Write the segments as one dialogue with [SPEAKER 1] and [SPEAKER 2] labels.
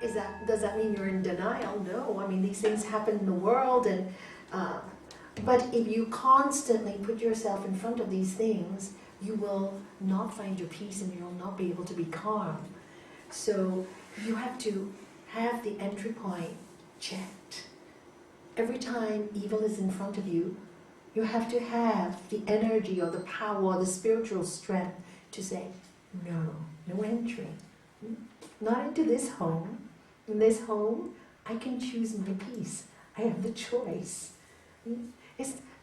[SPEAKER 1] Does that mean you're in denial? No. I mean, these things happen in the world, and but if you constantly put yourself in front of these things, you will not find your peace, and you'll not be able to be calm. So you have to have the entry point checked. Every time evil is in front of you, you have to have the energy or the power or the spiritual strength to say, no entry. Not into this home. In this home, I can choose my peace. I have the choice.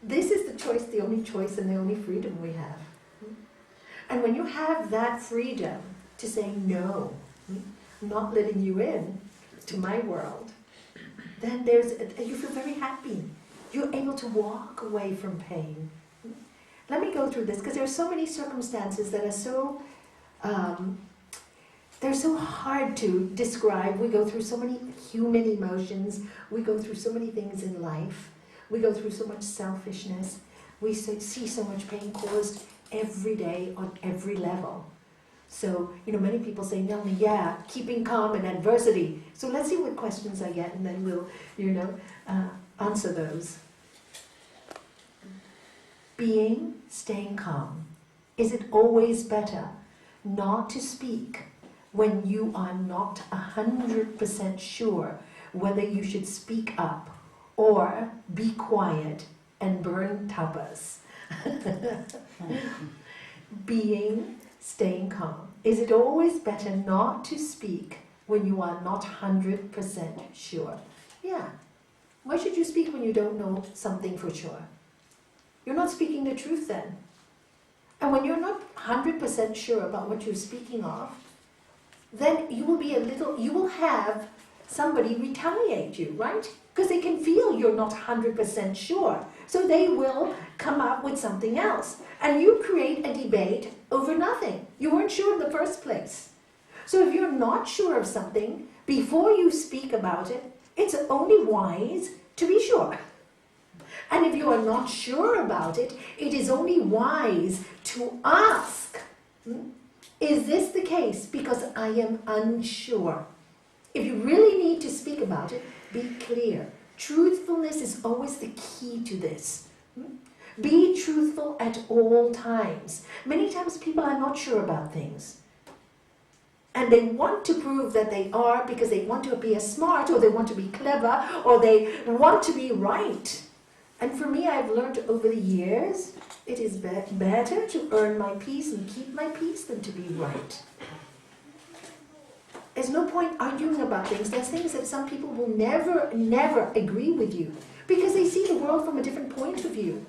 [SPEAKER 1] This is the choice, the only choice and the only freedom we have. And when you have that freedom to say no, I'm not letting you in to my world, then you feel very happy. You're able to walk away from pain. Let me go through this, because there are so many circumstances that are so they're so hard to describe. We go through so many human emotions. We go through so many things in life. We go through so much selfishness. We see so much pain caused every day on every level. So, many people say, Nalanie, yeah, keeping calm in adversity. So let's see what questions I get, and then we'll, answer those. Staying calm. Is it always better not to speak when you are not 100% sure whether you should speak up or be quiet and burn tapas? Staying calm. Is it always better not to speak when you are not 100% sure? Yeah. Why should you speak when you don't know something for sure? You're not speaking the truth then. And when you're not 100% sure about what you're speaking of, then you will have somebody retaliate you, right? Because they can feel you're not 100% sure. So they will come up with something else. And you create a debate over nothing. You weren't sure in the first place. So if you're not sure of something, before you speak about it, it's only wise to be sure. And if you are not sure about it, it is only wise to ask, is this the case? Because I am unsure. If you really need to speak about it, be clear. Truthfulness is always the key to this. Be truthful at all times. Many times people are not sure about things. And they want to prove that they are because they want to appear smart, or they want to be clever, or they want to be right. And for me, I've learned over the years, it is better to earn my peace and keep my peace than to be right. There's no point arguing about things. There's things that some people will never agree with you because they see the world from a different point of view.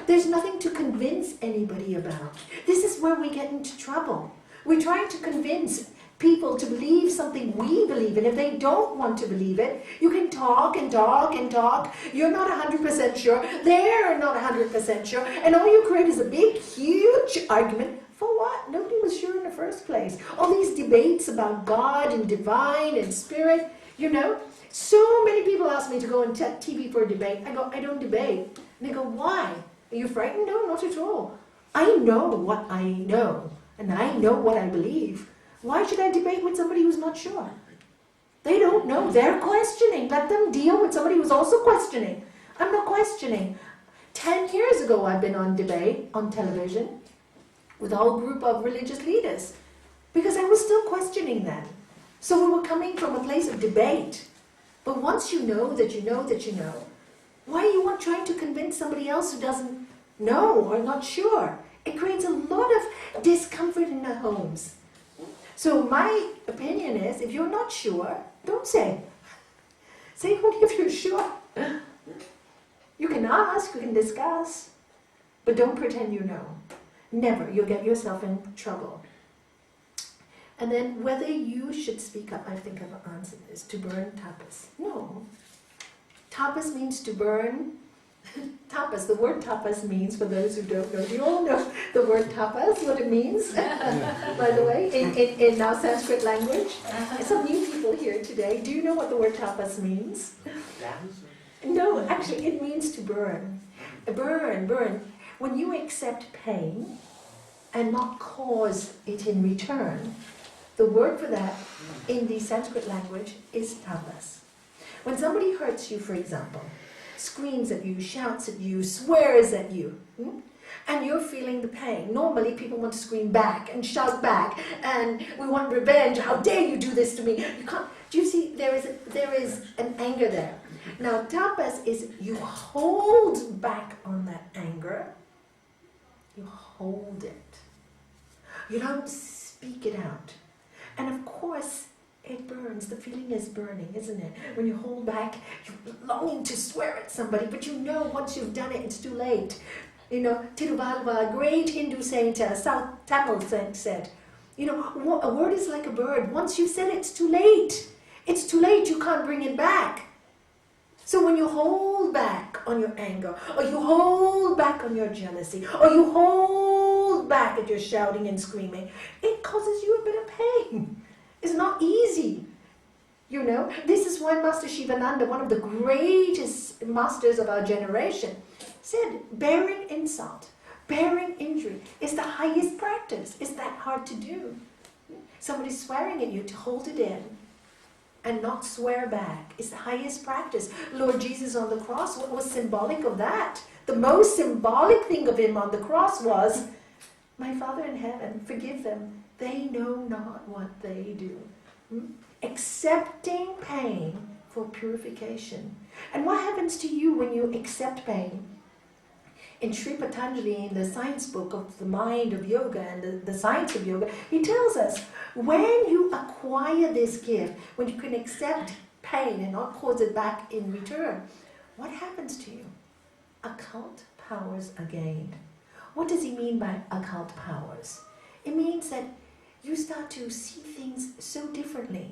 [SPEAKER 1] There's nothing to convince anybody about. This is where we get into trouble. We're trying to convince people to believe something we believe in. If they don't want to believe it, you can talk and talk and talk. You're not 100% sure. They're not 100% sure. And all you create is a big, huge argument. For what? Nobody was sure in the first place. All these debates about God and divine and spirit, So many people ask me to go on TV for a debate. I go, I don't debate. And they go, why? Are you frightened? No, not at all. I know what I know. And I know what I believe. Why should I debate with somebody who's not sure? They don't know. They're questioning. Let them deal with somebody who's also questioning. I'm not questioning. 10 years ago, I've been on debate on television with a whole group of religious leaders because I was still questioning them. So we were coming from a place of debate. But once you know that you know that you know, why are you trying to convince somebody else who doesn't know or not sure? It creates a lot of discomfort in the homes. So my opinion is, if you're not sure, don't say. Say only if you're sure. You can ask, you can discuss, but don't pretend you know. Never. You'll get yourself in trouble. And then whether you should speak up, I think I've answered this, to burn tapas. No. Tapas means to burn. Tapas, the word tapas means, for those who don't know, do you all know the word tapas, what it means? By the way, in our Sanskrit language? Some new people here today. Do you know what the word tapas means? No, actually it means to burn. Burn. When you accept pain and not cause it in return, The word for that in the Sanskrit language is tapas. When somebody hurts you, for example, screams at you, shouts at you, swears at you, and you're feeling the pain. Normally people want to scream back and shout back, and we want revenge. How dare you do this to me? You can't. Do you see, there is an anger there. Now tapas is you hold back on that anger. You hold it. You don't speak it out. And of course, it burns. The feeling is burning, isn't it? When you hold back, you're longing to swear at somebody, but you know once you've done it, it's too late. You know, Tiruvalva, a great Hindu saint, South Tamil saint, said, you know, a word is like a bird. Once you've said it, it's too late. It's too late. You can't bring it back. So when you hold back on your anger, or you hold back on your jealousy, or you hold back at your shouting and screaming, it causes you a bit of pain. It's not easy. You know, this is why Master Shivananda, one of the greatest masters of our generation, said bearing insult, bearing injury is the highest practice. Is that hard to do? Somebody's swearing at you, to hold it in and not swear back is the highest practice. Lord Jesus on the cross, what was symbolic of that? The most symbolic thing of him on the cross was, my Father in heaven, forgive them. They know not what they do. Accepting pain for purification. And what happens to you when you accept pain? In Sri Patanjali, in the science book of the mind of yoga and the science of yoga, he tells us, when you acquire this gift, when you can accept pain and not cause it back in return, what happens to you? Occult powers are gained. What does he mean by occult powers? It means that you start to see things so differently.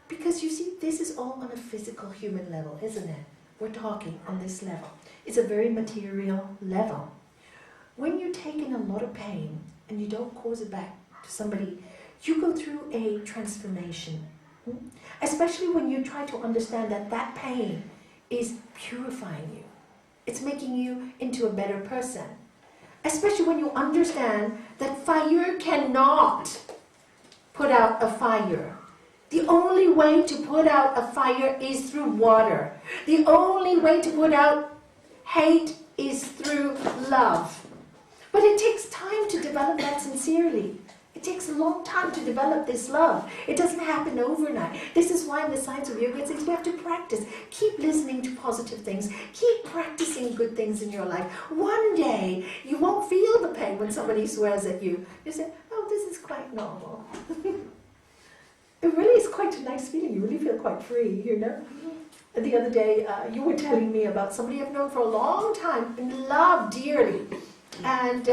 [SPEAKER 1] Because you see, this is all on a physical human level, isn't it? We're talking on this level. It's a very material level. When you take in a lot of pain and you don't cause it back to somebody, you go through a transformation. Especially when you try to understand that that pain is purifying you. It's making you into a better person. Especially when you understand that fire cannot put out a fire. The only way to put out a fire is through water. The only way to put out hate is through love. But it takes time to develop that sincerely. It takes a long time to develop this love. It doesn't happen overnight. This is why in the science of yoga it says we have to practice. Keep listening to positive things. Keep practicing good things in your life. One day you won't feel the pain when somebody swears at you. You say, oh, this is quite normal. It really is quite a nice feeling. You really feel quite free, you know. And the other day, you were telling me about somebody I've known for a long time and loved dearly. And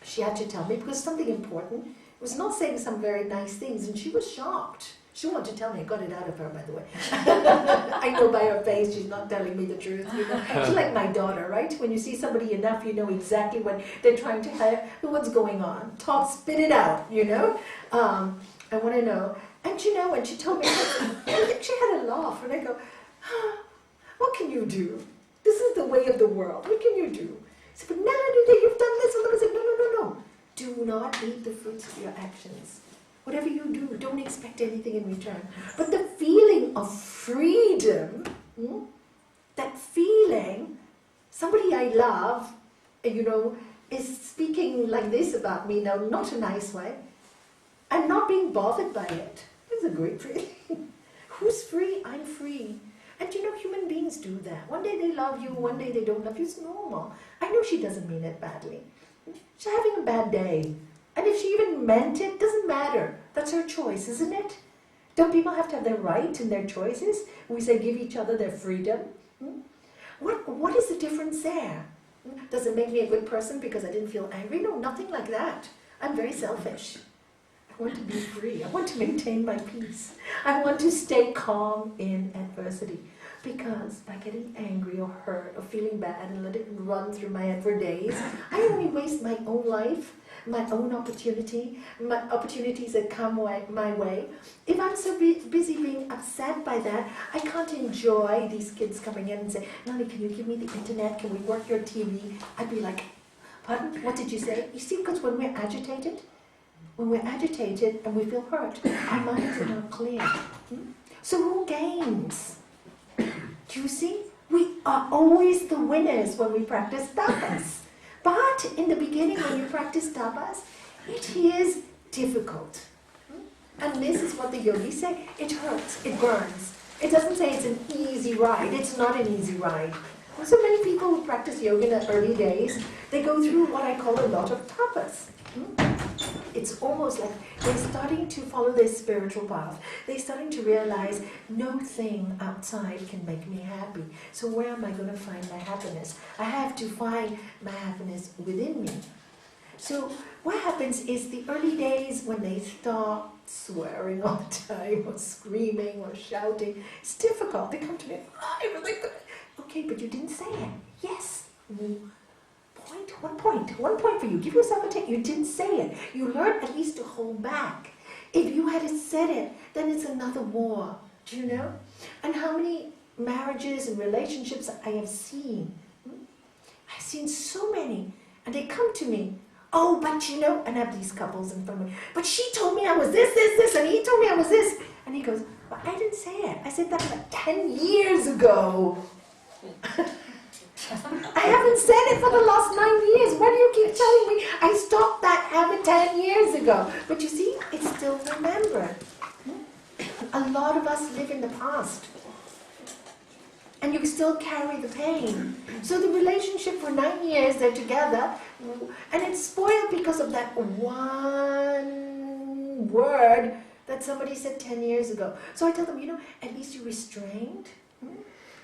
[SPEAKER 1] she had to tell me, because something important. It was not saying some very nice things, and she was shocked. She wanted to tell me. I got it out of her, by the way. I know by her face she's not telling me the truth. You know? She's like my daughter, right? When you see somebody enough, you know exactly what they're trying to hide, what's going on. Talk, spit it out, you know. I want to know. And you know, when she told me, I think she had a laugh. And I go, what can you do? This is the way of the world. What can you do? She said, but Nalanie, you've done this. And I said, no. Do not eat the fruits of your actions. Whatever you do, don't expect anything in return. But the feeling of freedom, that feeling, somebody I love, you know, is speaking like this about me now, not a nice way. I'm not being bothered by it. It's a great feeling. Who's free? I'm free. And you know, human beings do that. One day they love you, one day they don't love you. It's normal. I know she doesn't mean it badly. She's having a bad day. And if she even meant it, doesn't matter. That's her choice, isn't it? Don't people have to have their right in their choices? We say give each other their freedom. What is the difference there? Does it make me a good person because I didn't feel angry? No, nothing like that. I'm very selfish. I want to be free. I want to maintain my peace. I want to stay calm in adversity. Because by getting angry or hurt or feeling bad and let it run through my head for days, I only waste my own life, my own opportunity, my opportunities that come my way. If I'm so busy being upset by that, I can't enjoy these kids coming in and say, Nalanie, can you give me the internet? Can we work your TV? I'd be like, pardon? What did you say? You see, because when we're agitated, when we're agitated and we feel hurt, our minds are not clear. So who gains? Do you see? We are always the winners when we practice tapas. But in the beginning, when you practice tapas, it is difficult. And this is what the yogis say, it hurts, it burns. It doesn't say it's an easy ride. It's not an easy ride. So many people who practice yoga in the early days, they go through what I call a lot of tapas. It's almost like they're starting to follow this spiritual path. They're starting to realize no thing outside can make me happy. So where am I going to find my happiness? I have to find my happiness within me. So what happens is the early days when they start swearing all the time or screaming or shouting, it's difficult. They come to me, okay, but you didn't say it. Yes. One point for you. Give yourself a take. You didn't say it. You learned at least to hold back. If you had said it, then it's another war. Do you know? And how many marriages and relationships I have seen. I've seen so many. And they come to me. Oh, but you know, and I have these couples in front of me. But she told me I was this, and he told me I was this. And he goes, but I didn't say it. I said that like 10 years ago. I haven't said it for the last 9 years. Why do you keep telling me I stopped that habit 10 years ago? But you see, it's still remembered. A lot of us live in the past. And you still carry the pain. So the relationship for 9 years, they're together, and it's spoiled because of that one word that somebody said 10 years ago. So I tell them, you know, at least you're restrained.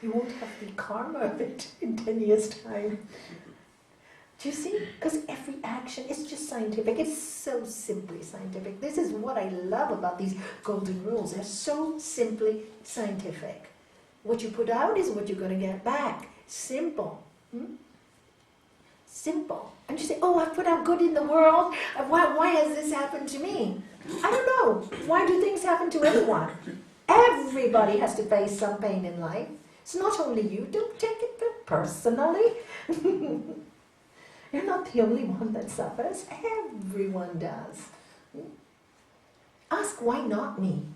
[SPEAKER 1] You won't have the karma of it in 10 years' time. Do you see? Because every action is just scientific. It's so simply scientific. This is what I love about these golden rules. They're so simply scientific. What you put out is what you're going to get back. Simple. Simple. And you say, oh, I've put out good in the world. Why has this happened to me? I don't know. Why do things happen to everyone? Everybody has to face some pain in life. It's not only you. Don't take it personally. You're not the only one that suffers. Everyone does. Ask, why not me?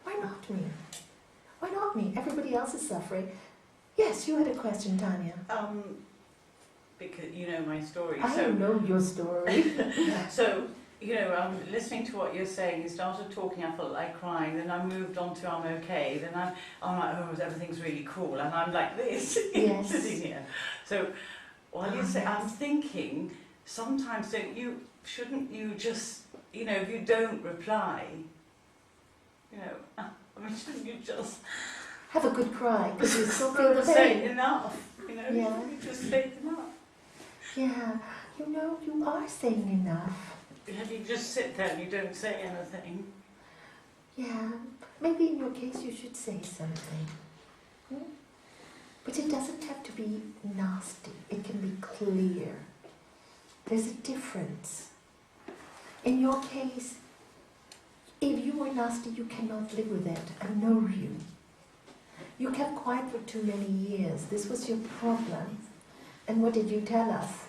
[SPEAKER 1] Why not me? Why not me? Everybody else is suffering. Yes, you had a question, Tanya.
[SPEAKER 2] Because you know my story.
[SPEAKER 1] I know your story.
[SPEAKER 2] So, you know, listening to what you're saying, you started talking, I felt like crying, then I moved on to I'm okay, then I'm like, oh, everything's really cool, and I'm like this,
[SPEAKER 1] Yes.
[SPEAKER 2] sitting here. So, while you say, I'm thinking, sometimes shouldn't you just, you know, if you don't reply, you know, I mean, shouldn't you just
[SPEAKER 1] Have a good cry, because you still feel the
[SPEAKER 2] say
[SPEAKER 1] pain.
[SPEAKER 2] enough, you know,
[SPEAKER 1] Yeah.
[SPEAKER 2] you just say enough.
[SPEAKER 1] Yeah, you know, you are saying enough.
[SPEAKER 2] If you just sit there and you don't say anything.
[SPEAKER 1] Yeah, maybe in your case you should say something. But it doesn't have to be nasty. It can be clear. There's a difference. In your case, if you were nasty, you cannot live with it. I know you. You kept quiet for too many years. This was your problem. And what did you tell us?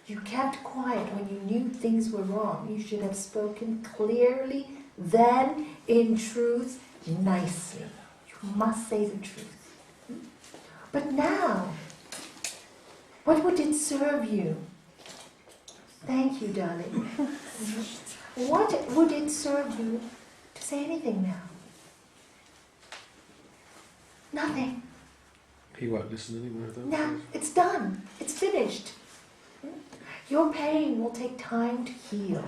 [SPEAKER 1] You kept quiet when you knew things were wrong. You should have spoken clearly, then in truth, nicely. You must say the truth. But now, what would it serve you? Thank you, darling. What would it serve you to say anything now? Nothing.
[SPEAKER 3] He won't listen anymore, though.
[SPEAKER 1] No, it's done. It's finished. Your pain will take time to heal.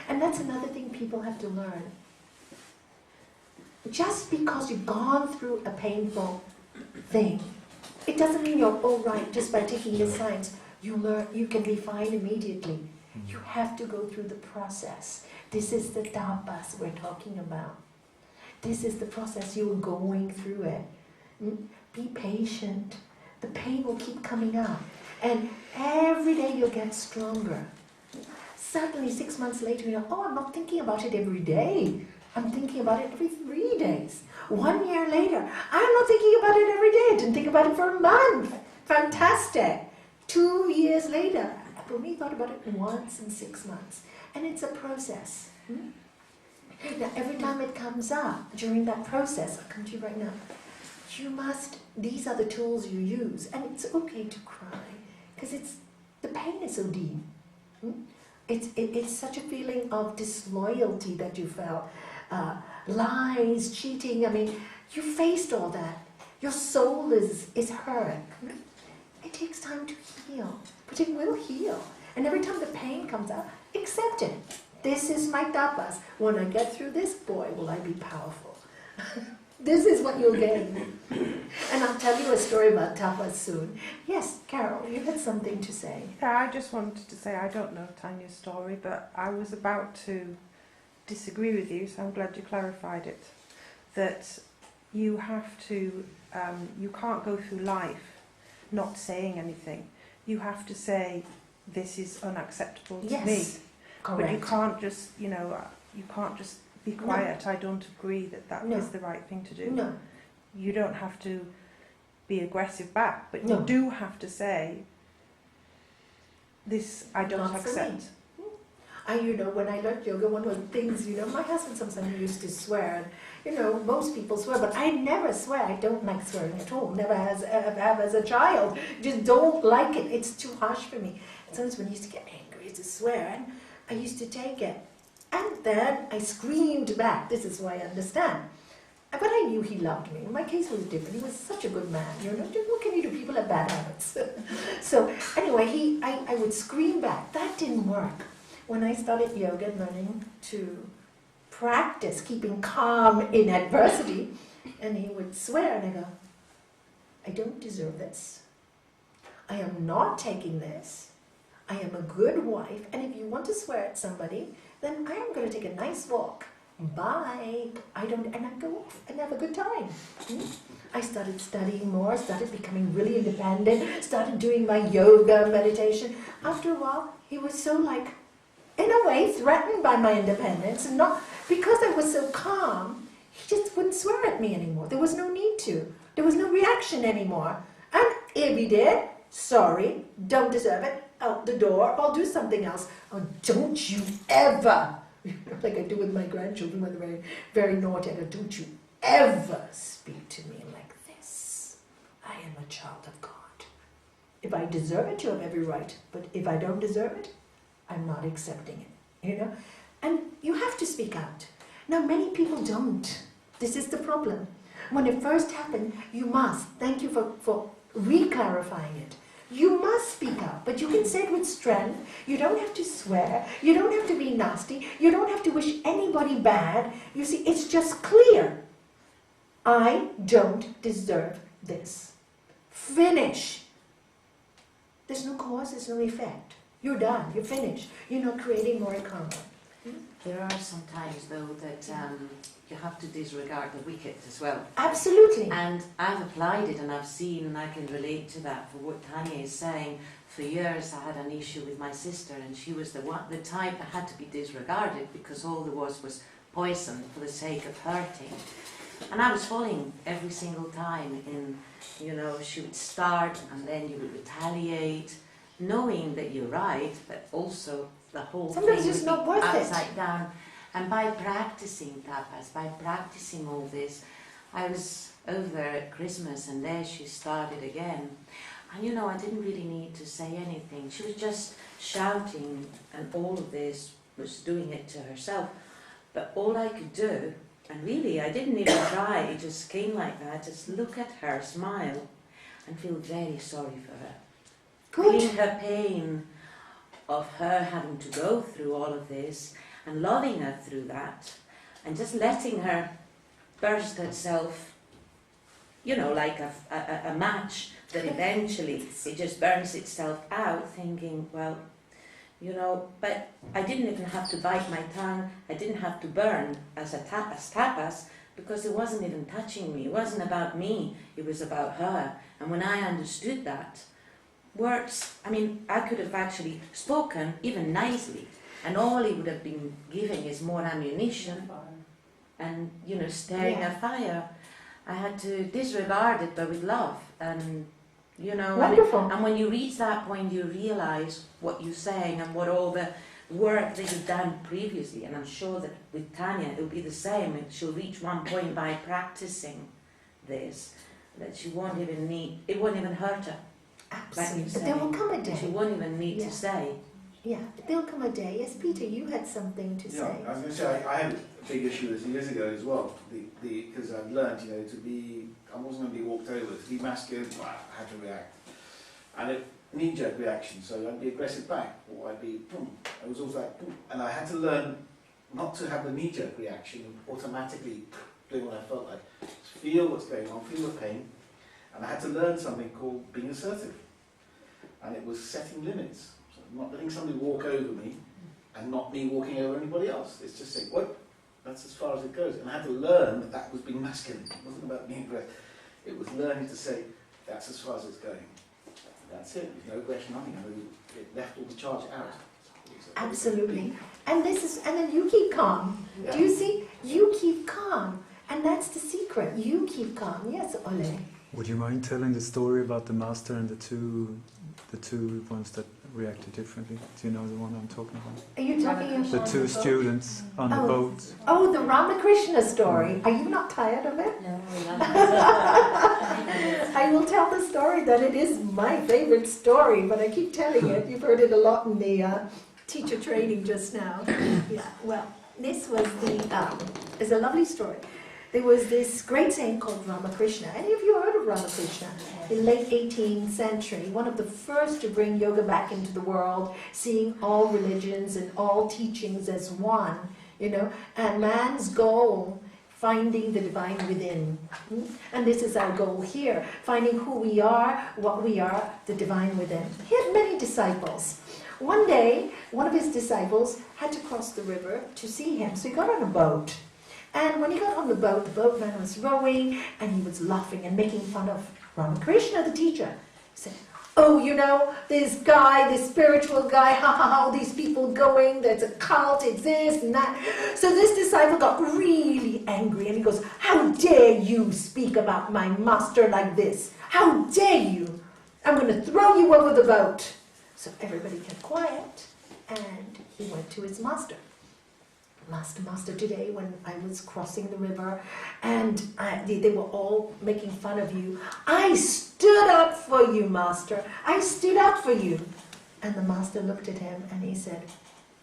[SPEAKER 1] And that's another thing people have to learn. Just because you've gone through a painful thing, it doesn't mean you're all right just by taking the signs. You can be fine immediately. You have to go through the process. This is the tapas we're talking about. This is the process. You're going through it. Be patient. The pain will keep coming up. And every day you'll get stronger. Suddenly, 6 months later, you know, oh, I'm not thinking about it every day. I'm thinking about it every 3 days. 1 year later, I'm not thinking about it every day. I didn't think about it for a month. Fantastic. 2 years later, I only thought about it once in 6 months. And it's a process. Now, every time it comes up, during that process, I'll come to you right now, these are the tools you use. And it's okay to cry, because the pain is so deep. It's such a feeling of disloyalty that you felt, lies, cheating. I mean, you faced all that. Your soul is hurt. It takes time to heal, but it will heal. And every time the pain comes out, accept it. This is my tapas. When I get through this, boy, will I be powerful. This is what you'll gain. And I'll tell you a story about tapas soon. Yes, Carol, you had something to say.
[SPEAKER 4] Yeah, I just wanted to say I don't know Tanya's story, but I was about to disagree with you, so I'm glad you clarified it. That you have to, you can't go through life not saying anything. You have to say, this is unacceptable to me.
[SPEAKER 1] Correct.
[SPEAKER 4] But you can't just, you can't just be quiet. No. I don't agree that is the right thing to do.
[SPEAKER 1] No.
[SPEAKER 4] You don't have to be aggressive back, but
[SPEAKER 1] No.
[SPEAKER 4] you do have to say, this I don't
[SPEAKER 1] Not
[SPEAKER 4] accept.
[SPEAKER 1] When I learned yoga, one of the things, my husband sometimes used to swear, and, most people swear, but I never swear. I don't like swearing at all. Never have as a child. Just don't like it. It's too harsh for me. And sometimes when I used to get angry, I used to swear, and I used to take it. And then I screamed back. This is why I understand. But I knew he loved me. My case was different. He was such a good man. What can you do? People have bad habits. So anyway, I would scream back. That didn't work. When I started yoga and learning to practice keeping calm in adversity, and he would swear, and I go, I don't deserve this. I am not taking this. I am a good wife, and if you want to swear at somebody, then I am going to take a nice walk. Bye. And I go off and have a good time. I started studying more, started becoming really independent, started doing my yoga, meditation. After a while, he was so in a way, threatened by my independence, and not because I was so calm, he just wouldn't swear at me anymore. There was no need to. There was no reaction anymore. And if he did, sorry, don't deserve it, out the door, I'll do something else. Oh, don't you ever, like I do with my grandchildren when they're very, very naughty, I go, don't you ever speak to me like this. I am a child of God. If I deserve it, you have every right. But if I don't deserve it, I'm not accepting it, And you have to speak out. Now, many people don't. This is the problem. When it first happened, you must. Thank you for re-clarifying it. You must speak out, but you can say it with strength. You don't have to swear. You don't have to be nasty. You don't have to wish anybody bad. You see, it's just clear. I don't deserve this. Finish. There's no cause, there's no effect. You're done, you're finished. You're not creating more karma.
[SPEAKER 5] There are some times, though, that you have to disregard the wicked as well.
[SPEAKER 1] Absolutely.
[SPEAKER 5] And I've applied it, and I've seen, and I can relate to that for what Tanya is saying. For years, I had an issue with my sister, and she was the type that had to be disregarded because all there was poison for the sake of hurting. And I was falling every single time in, she would start, and then you would retaliate, knowing that you're right, but also the whole
[SPEAKER 1] sometimes
[SPEAKER 5] thing
[SPEAKER 1] it's
[SPEAKER 5] would
[SPEAKER 1] not
[SPEAKER 5] be
[SPEAKER 1] worth
[SPEAKER 5] upside
[SPEAKER 1] it.
[SPEAKER 5] down. And by practicing tapas, by practicing all this, I was over at Christmas, and there she started again. And I didn't really need to say anything. She was just shouting, and all of this was doing it to herself. But all I could do, and really I didn't even try, it just came like that, just look at her, smile, and feel very sorry for her. Feeling her pain of her having to go through all of this, and loving her through that, and just letting her burst herself, like a match that eventually it just burns itself out, thinking, well, but I didn't even have to bite my tongue, I didn't have to burn as tapas, because it wasn't even touching me, it wasn't about me, it was about her. And when I understood that, words, I could have actually spoken even nicely, and all he would have been giving is more ammunition and, staring at fire. I had to disregard it, but with love, and,
[SPEAKER 1] Wonderful.
[SPEAKER 5] And when you reach that point, you realize what you're saying and what all the work that you've done previously, and I'm sure that with Tanya it will be the same. She'll reach one point by practicing this, that she won't even need, it won't even hurt her.
[SPEAKER 1] Absolutely.
[SPEAKER 5] Like you
[SPEAKER 1] But there will come a
[SPEAKER 5] She
[SPEAKER 1] day.
[SPEAKER 5] won't even need
[SPEAKER 1] Yeah.
[SPEAKER 5] to say.
[SPEAKER 1] Yeah, there'll come a day. Yes, Peter, you had something to
[SPEAKER 6] Yeah,
[SPEAKER 1] say.
[SPEAKER 6] I was going to say, I had a big issue with this years ago as well, because I've learned, you know, to be, I wasn't going to be walked over, to be masculine, well, I had to react. And a knee-jerk reaction, so I'd be aggressive back, or I'd be, boom. It was always like, boom. And I had to learn not to have the knee-jerk reaction, automatically doing what I felt like. Just feel what's going on, feel the pain. And I had to learn something called being assertive. And it was setting limits. So not letting somebody walk over me, and not me walking over anybody else. It's just saying, what? That's as far as it goes. And I had to learn that that was being masculine. It wasn't about being aggressive. It was learning to say, that's as far as it's going. That's it. There's no aggression, nothing. And it left all the charge out.
[SPEAKER 1] Absolutely. And then you keep calm.
[SPEAKER 6] Yeah.
[SPEAKER 1] Do you see? You keep calm. And that's the secret. You keep calm. Yes, Ole.
[SPEAKER 7] Would you mind telling the story about the master and the two ones that reacted differently? Do you know the one I'm talking about?
[SPEAKER 1] Are you talking
[SPEAKER 7] The
[SPEAKER 1] about
[SPEAKER 7] two students on the boat.
[SPEAKER 1] Oh, the Ramakrishna story. Are you not tired of it?
[SPEAKER 5] No,
[SPEAKER 1] I will tell the story that it is my favorite story, but I keep telling it. You've heard it a lot in the teacher training just now. Yeah, well, this was it's a lovely story. There was this great saint called Ramakrishna. Any of you heard of Ramakrishna? In the late 18th century, one of the first to bring yoga back into the world, seeing all religions and all teachings as one, you know, and man's goal, finding the divine within. And this is our goal here, finding who we are, what we are, the divine within. He had many disciples. One day, one of his disciples had to cross the river to see him, so he got on a boat. And when he got on the boatman was rowing, and he was laughing and making fun of Ramakrishna, the teacher. He said, oh, you know, this guy, this spiritual guy, ha ha ha, all these people going, there's a cult, it's this and that. So this disciple got really angry, and he goes, how dare you speak about my master like this? How dare you? I'm going to throw you over the boat. So everybody kept quiet, and he went to his master. Master, today when I was crossing the river and they were all making fun of you, I stood up for you, Master. I stood up for you. And the Master looked at him and he said,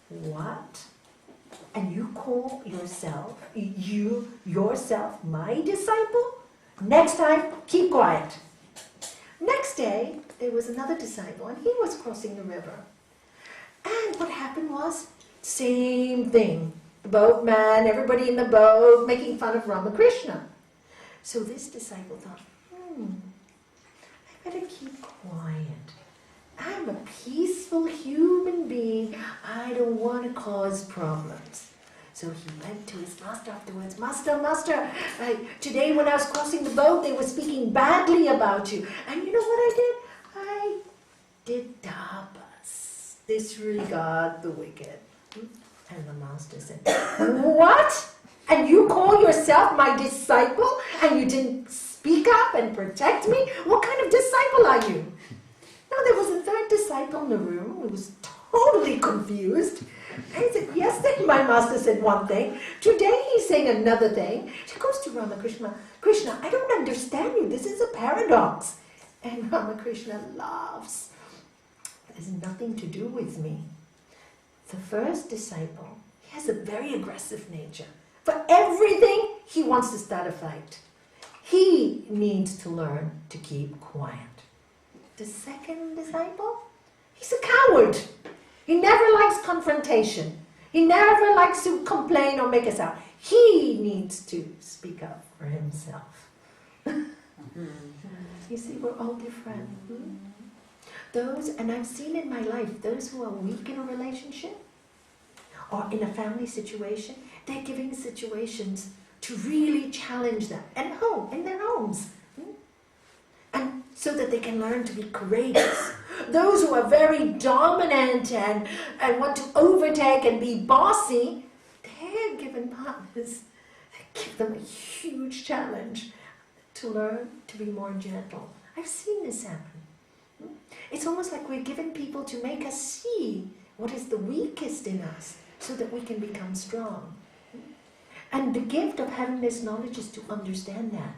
[SPEAKER 1] what? And you call yourself my disciple? Next time, keep quiet. Next day, there was another disciple and he was crossing the river. And what happened was, same thing. The boatman, everybody in the boat, making fun of Ramakrishna. So this disciple thought, I better keep quiet. I'm a peaceful human being. I don't want to cause problems. So he went to his master afterwards. Master, today when I was crossing the boat, they were speaking badly about you. And you know what I did? I did tapas, disregard the wicked. And the master said, what? And you call yourself my disciple and you didn't speak up and protect me? What kind of disciple are you? Now there was a third disciple in the room who was totally confused. And he said, yesterday my master said one thing, today he's saying another thing. She goes to Ramakrishna, Krishna, I don't understand you, this is a paradox. And Ramakrishna laughs. It has nothing to do with me. The first disciple, he has a very aggressive nature. For everything, he wants to start a fight. He needs to learn to keep quiet. The second disciple, he's a coward. He never likes confrontation. He never likes to complain or make a sound. He needs to speak up for himself. You see, we're all different. Those, and I've seen in my life, those who are weak in a relationship or in a family situation, they're giving situations to really challenge them at home, in their homes. And so that they can learn to be courageous. Those who are very dominant and want to overtake and be bossy, they're given partners that give them a huge challenge to learn to be more gentle. I've seen this happen. It's almost like we're given people to make us see what is the weakest in us, so that we can become strong. And the gift of having this knowledge is to understand that.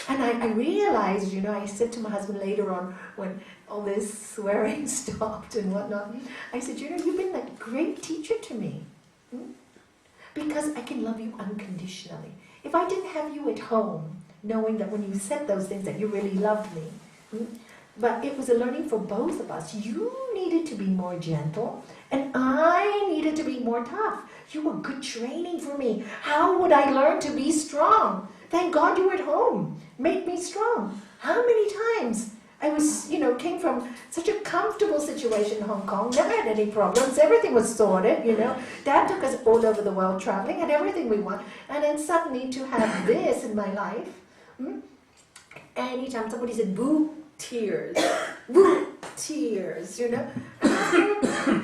[SPEAKER 1] And I realized, you know, I said to my husband later on, when all this swearing stopped and whatnot, I said, you know, you've been a great teacher to me. Because I can love you unconditionally. If I didn't have you at home, knowing that when you said those things that you really loved me, but it was a learning for both of us. You needed to be more gentle, and I needed to be more tough. You were good training for me. How would I learn to be strong? Thank God you were at home. Made me strong. How many times I was, you know, came from such a comfortable situation in Hong Kong, never had any problems, everything was sorted, you know. Dad took us all over the world traveling, had everything we want, and then suddenly to have this in my life, anytime somebody said, boo, tears, boo, tears, you know.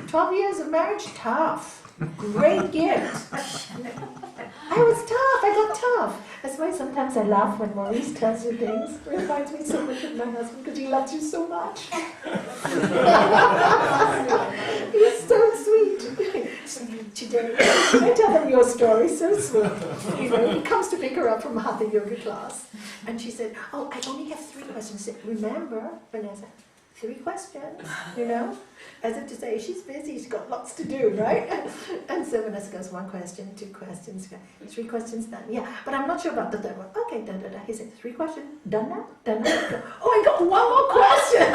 [SPEAKER 1] 12 years of marriage, tough. Great gift. I was tough, I got tough. That's why sometimes I laugh when Maurice tells you things. It reminds me so much of my husband because he loves you so much. He's so sweet. Today, I tell him your story, so sweet. You know, he comes to pick her up from Hatha Yoga class. And she said, oh, I only have 3 questions. I said, remember, Vanessa, 3 questions, you know? As if to say, she's busy, she's got lots to do, right? And so Vanessa goes, 1 question, 2 questions, 3 questions, done. Yeah, but I'm not sure about the 3rd one. Okay, da da da. He said, 3 questions, done now? Done now? Oh, I got 1 more question!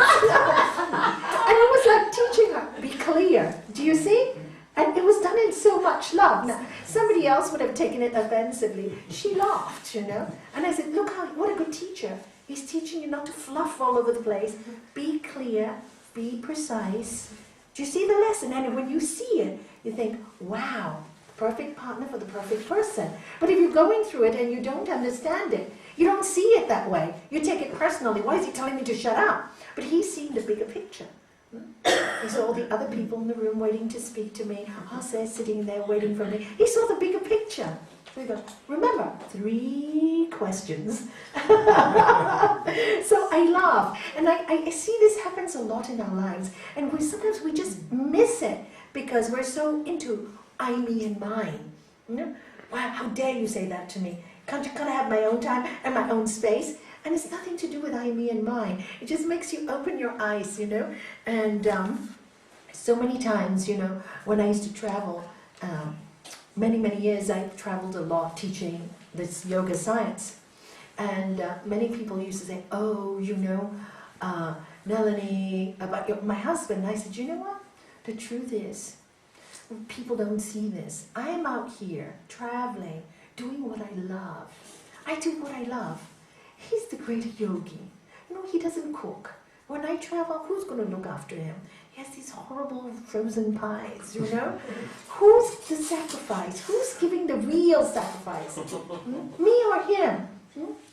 [SPEAKER 1] And it was like teaching her, be clear. Do you see? And it was done in so much love. Now, somebody else would have taken it offensively. She laughed, you know? And I said, look, what a good teacher. He's teaching you not to fluff all over the place. Be clear, be precise. Do you see the lesson? And when you see it, you think, wow, perfect partner for the perfect person. But if you're going through it and you don't understand it, you don't see it that way. You take it personally. Why is he telling me to shut up? But he's seen the bigger picture. He saw all the other people in the room waiting to speak to me. Jose sitting there waiting for me. He saw the bigger picture. So he goes, remember, 3 questions. So I laugh. And I see this happens a lot in our lives. And sometimes we just miss it because we're so into I, me, and mine. You know? Wow, how dare you say that to me? Can't I have my own time and my own space? And it's nothing to do with I, me, and mine. It just makes you open your eyes, you know. And so many times, you know, when I used to travel, many, many years I traveled a lot teaching this yoga science. And many people used to say, oh, you know, Nalanie, about my husband. And I said, you know what? The truth is, people don't see this. I'm out here traveling, doing what I love. I do what I love. He's the great yogi. You know, he doesn't cook. When I travel, who's going to look after him? He has these horrible frozen pies, you know? Who's the sacrifice? Who's giving the real sacrifice? Me or him?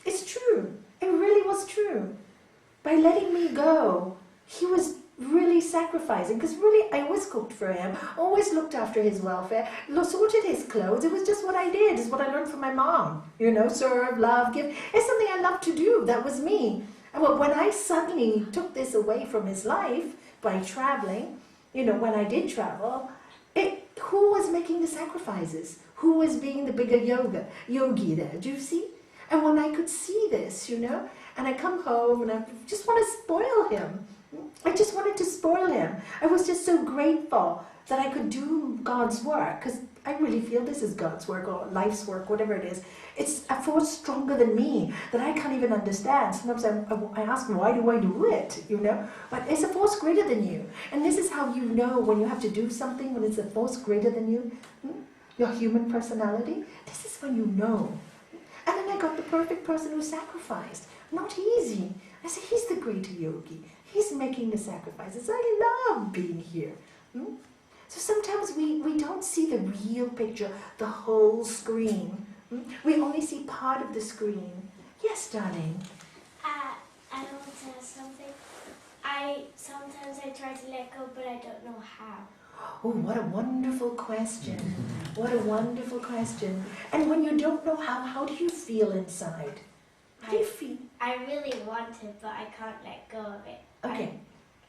[SPEAKER 1] It's true. It really was true. By letting me go, he was really sacrificing, because really I always cooked for him, always looked after his welfare, sorted his clothes. It was just what I did. It's what I learned from my mom. You know, serve, love, give. It's something I love to do. That was me. And when I suddenly took this away from his life by traveling, you know, when I did travel, who was making the sacrifices? Who was being the bigger yogi there? Do you see? And when I could see this, you know, and I come home and I just want to spoil him. I just wanted to spoil him. I was just so grateful that I could do God's work, because I really feel this is God's work or life's work, whatever it is. It's a force stronger than me that I can't even understand. Sometimes I ask, why do I do it? You know, but it's a force greater than you. And this is how you know when you have to do something, when it's a force greater than you, your human personality. This is when you know. And then I got the perfect person who sacrificed. Not easy. I said, he's the greater yogi. He's making the sacrifices. I love being here. So sometimes we don't see the real picture, the whole screen. We only see part of the screen. Yes, darling.
[SPEAKER 8] I want to ask something. Sometimes I try to let go, but I don't know how.
[SPEAKER 1] Oh, what a wonderful question. What a wonderful question. And when you don't know how do you feel inside? How do you feel?
[SPEAKER 8] I really want to, but I can't let go of it.
[SPEAKER 1] Okay.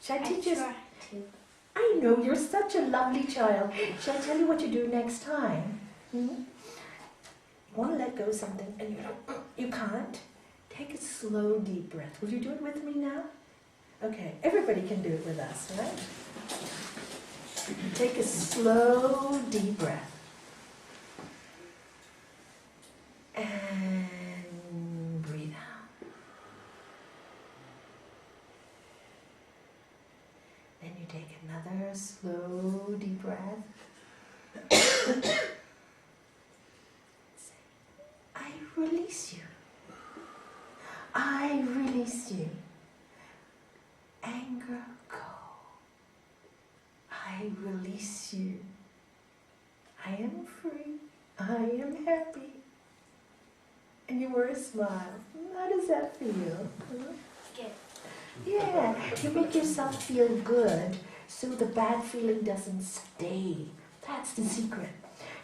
[SPEAKER 1] Shall I teach you?
[SPEAKER 8] try to.
[SPEAKER 1] I know, you're such a lovely child. Shall I tell you what you do next time? Hmm? You want to let go of something and you can't? Take a slow, deep breath. Will you do it with me now? Okay, everybody can do it with us, right? Take a slow, deep breath. And breathe out. Then you take another slow, deep breath. Say, I release you. I release you. Anger, go. I release you. I am free. I am happy. And you wear a smile. How does that feel?
[SPEAKER 8] Good.
[SPEAKER 1] Yeah, you make yourself feel good so the bad feeling doesn't stay. That's the secret.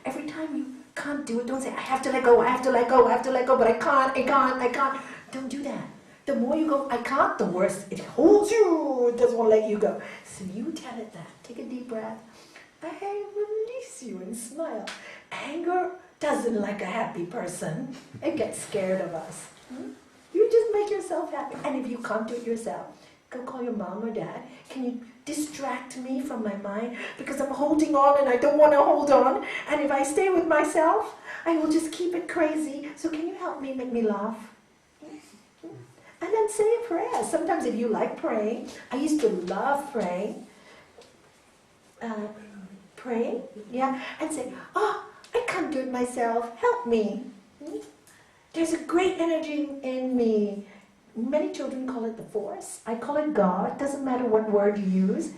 [SPEAKER 1] Every time you can't do it, don't say, I have to let go, I have to let go, I have to let go, but I can't. Don't do that. The more you go, I can't, the worse it holds you. It doesn't want to let you go. So you tell it that. Take a deep breath. I release you and smile. Anger doesn't like a happy person. It gets scared of us. You just make yourself happy. And if you can't do it yourself, go call your mom or dad. Can you distract me from my mind? Because I'm holding on and I don't want to hold on. And if I stay with myself, I will just keep it crazy. So can you help me, make me laugh? And then say a prayer. Sometimes if you like praying, I used to love praying. Praying, yeah, and say, oh, I can't do it myself, help me. There's a great energy in me. Many children call it the force. I call it God. Doesn't matter what word you use.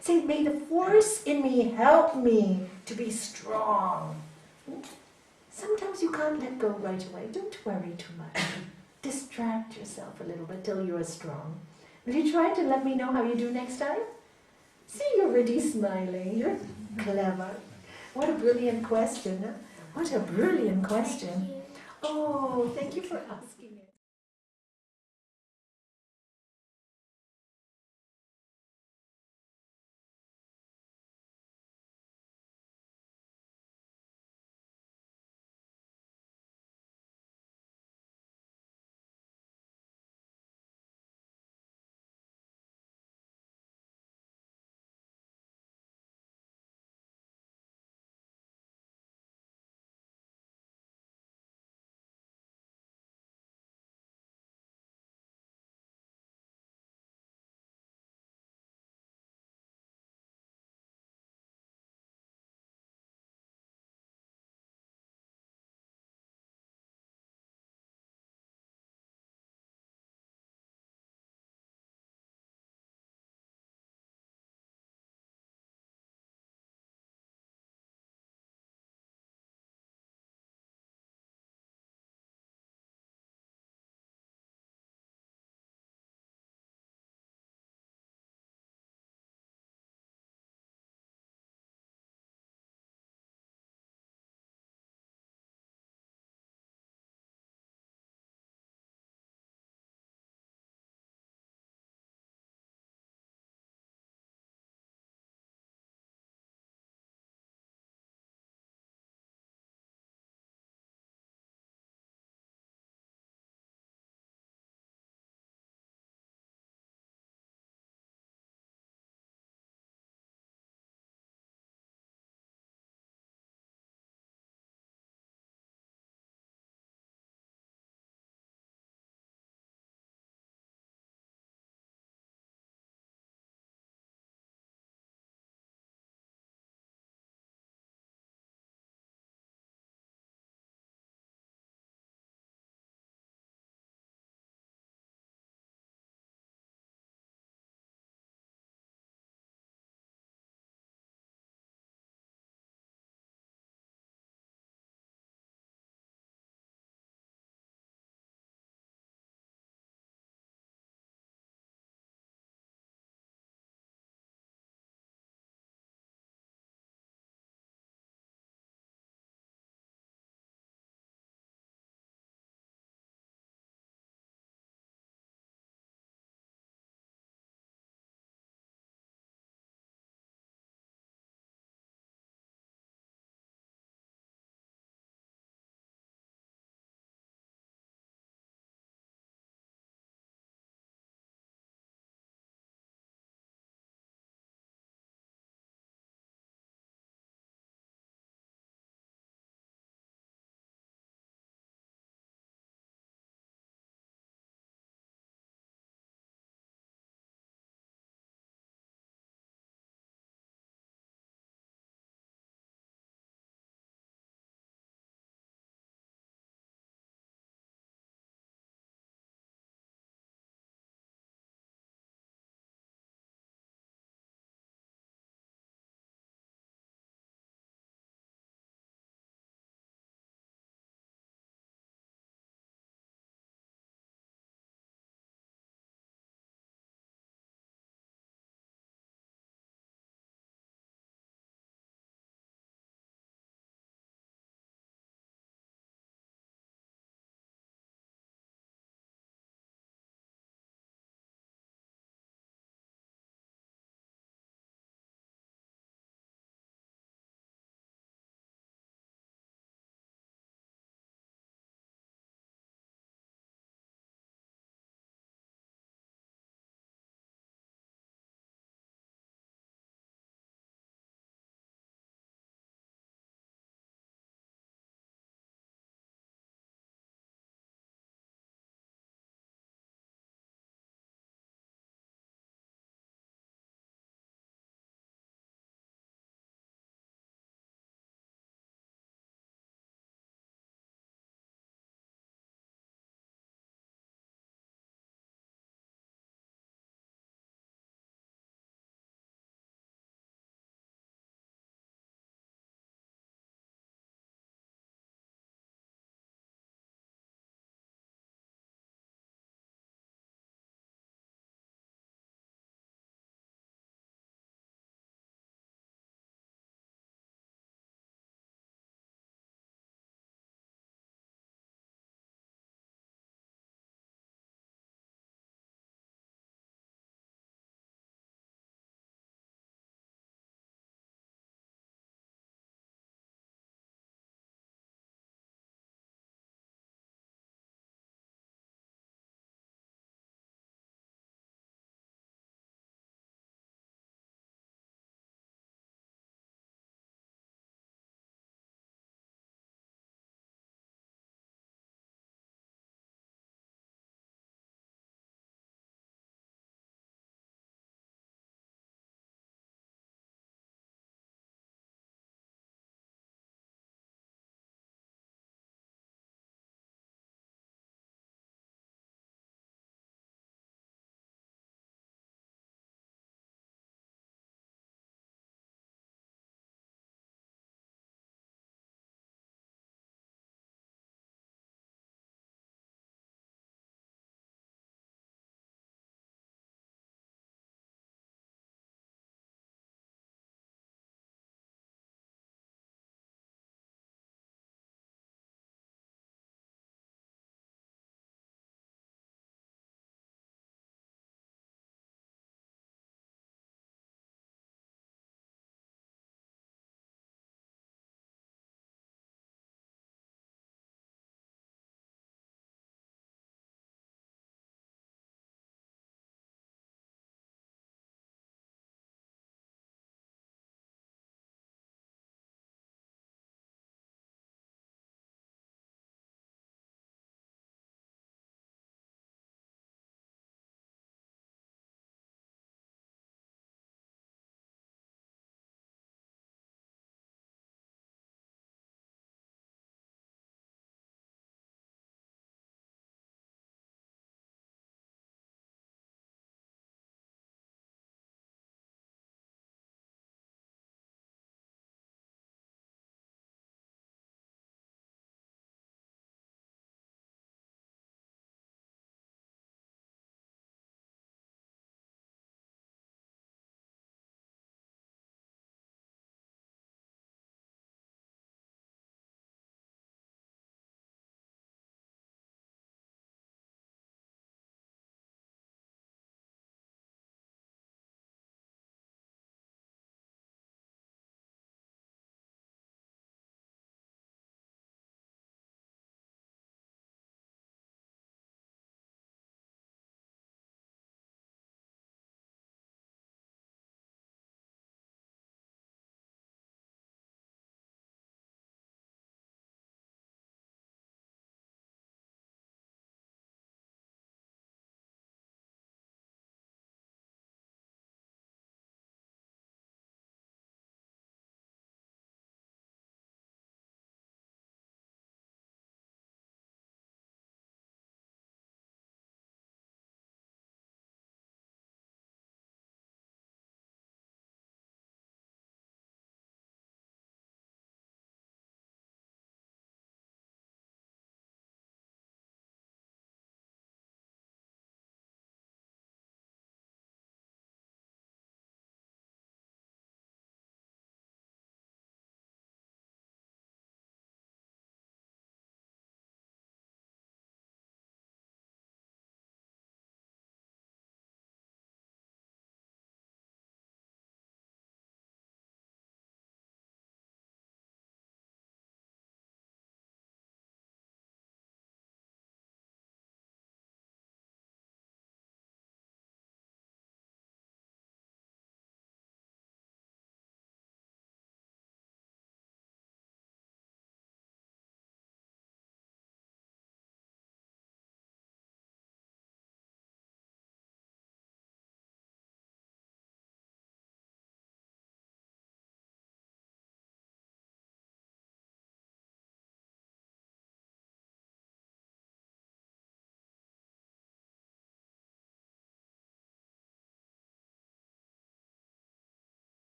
[SPEAKER 1] Say, may the force in me help me to be strong. Sometimes you can't let go right away. Don't worry too much. Distract yourself a little bit till you're strong. Will you try to let me know how you do next time? See, you're already smiling. You're clever. What a brilliant question. Huh? What a brilliant question.
[SPEAKER 8] Thank you.
[SPEAKER 1] Oh, thank you for asking it.